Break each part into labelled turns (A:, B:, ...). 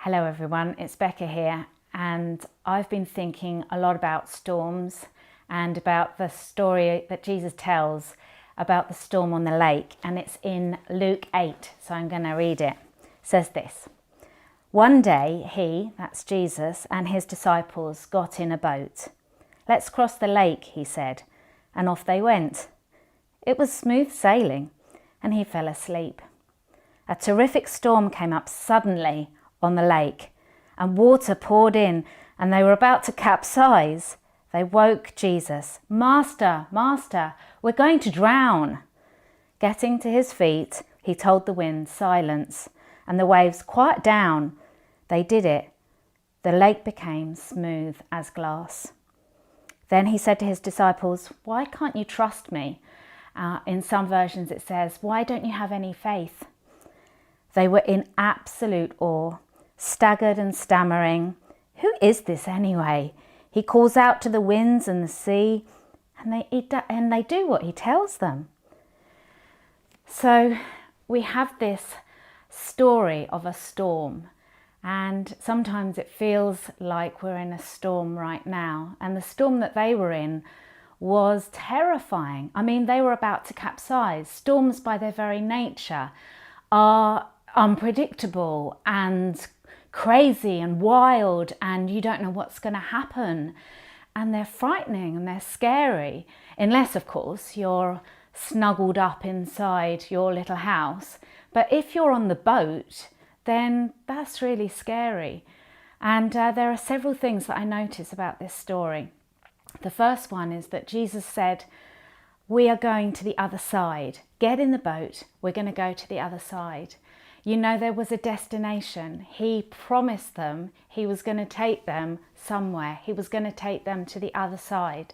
A: Hello everyone, it's Becca here, and I've been thinking a lot about storms and about the story that Jesus tells about the storm on the lake, and it's in Luke 8, so I'm going to read it. It says this: One day he, that's Jesus, and his disciples got in a boat. "Let's cross the lake," he said, and off they went. It was smooth sailing, and he fell asleep. A terrific storm came up suddenly on the lake, and water poured in, and they were about to capsize. They woke Jesus. "Master, Master, we're going to drown." Getting to his feet, he told the wind, "Silence," and the waves, "Quiet down." They did it. The lake became smooth as glass. Then he said to his disciples, "Why can't you trust me?" In some versions it says, "Why don't you have any faith?" They were in absolute awe, staggered and stammering. "Who is this anyway? He calls out to the winds and the sea, and they do what he tells them." So we have this story of a storm, and sometimes it feels like we're in a storm right now. And the storm that they were in was terrifying. I mean, they were about to capsize. Storms by their very nature are unpredictable and crazy and wild, and you don't know what's going to happen, and they're frightening and they're scary, unless of course you're snuggled up inside your little house. But if you're on the boat, then that's really scary. And there are several things that I notice about this story. The first one is that Jesus said, "We are going to the other side. Get in the boat, we're going to go to the other side." You know, there was a destination. He promised them he was going to take them somewhere. He was going to take them to the other side.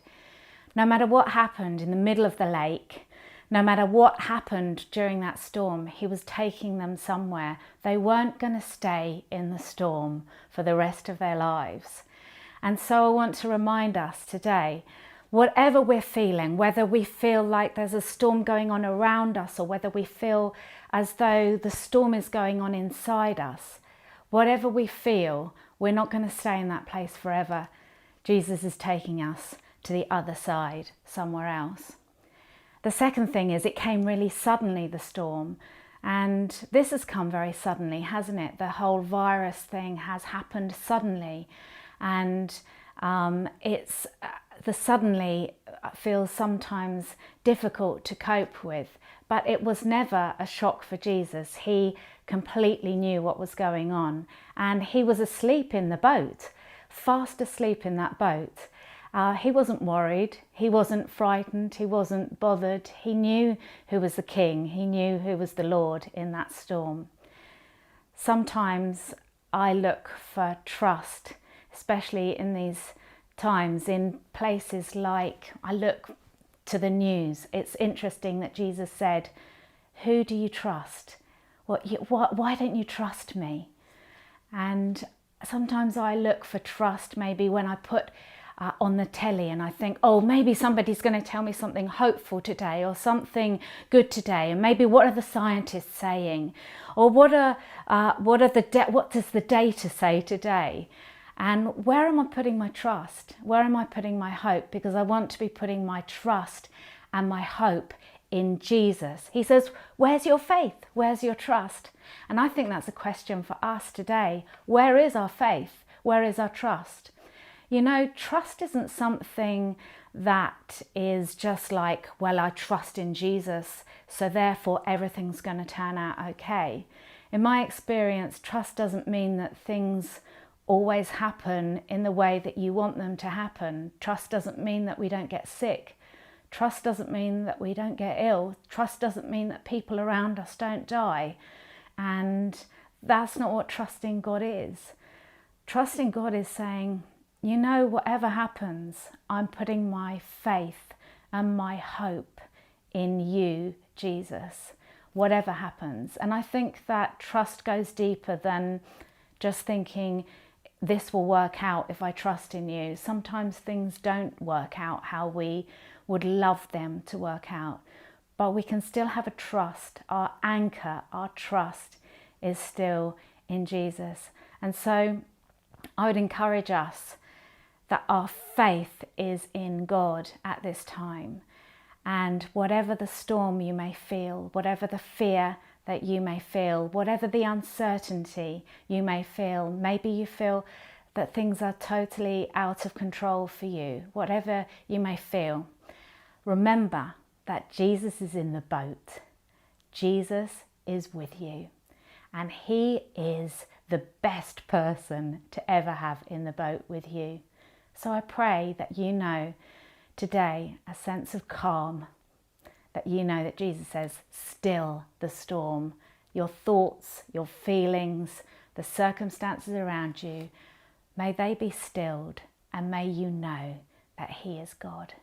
A: No matter what happened in the middle of the lake, no matter what happened during that storm, he was taking them somewhere. They weren't going to stay in the storm for the rest of their lives. And so I want to remind us today, whatever we're feeling, whether we feel like there's a storm going on around us or whether we feel as though the storm is going on inside us, whatever we feel, we're not going to stay in that place forever. Jesus is taking us to the other side, somewhere else. The second thing is, it came really suddenly, the storm. And this has come very suddenly, hasn't it? The whole virus thing has happened suddenly. And the suddenly feels sometimes difficult to cope with, but it was never a shock for Jesus. He completely knew what was going on, and he was asleep in the boat, fast asleep in that boat. He wasn't worried, he wasn't frightened, he wasn't bothered. He knew who was the King, he knew who was the Lord in that storm. Sometimes I look for trust, especially in these times, in places like, I look to the news. It's interesting that Jesus said, "Who do you trust? Why don't you trust me?" And sometimes I look for trust maybe when I put on the telly and I think, oh, maybe somebody's going to tell me something hopeful today or something good today, and maybe what are the scientists saying, or what does the data say today? And where am I putting my trust? Where am I putting my hope? Because I want to be putting my trust and my hope in Jesus. He says, where's your faith? Where's your trust? And I think that's a question for us today. Where is our faith? Where is our trust? You know, trust isn't something that is just like, well, I trust in Jesus, so therefore everything's going to turn out okay. In my experience, trust doesn't mean that things always happen in the way that you want them to happen. Trust doesn't mean that we don't get sick. Trust doesn't mean that we don't get ill. Trust doesn't mean that people around us don't die. And that's not what trusting God is. Trusting God is saying, you know, whatever happens, I'm putting my faith and my hope in you, Jesus, whatever happens. And I think that trust goes deeper than just thinking, this will work out if I trust in you. Sometimes things don't work out how we would love them to work out, but we can still have a trust. Our anchor, our trust is still in Jesus. And so I would encourage us that our faith is in God at this time. And whatever the storm you may feel, whatever the fear that you may feel, whatever the uncertainty you may feel, maybe you feel that things are totally out of control for you, whatever you may feel, remember that Jesus is in the boat. Jesus is with you, and he is the best person to ever have in the boat with you. So I pray that you know today a sense of calm, that you know that Jesus says, still the storm. Your thoughts, your feelings, the circumstances around you, may they be stilled, and may you know that he is God.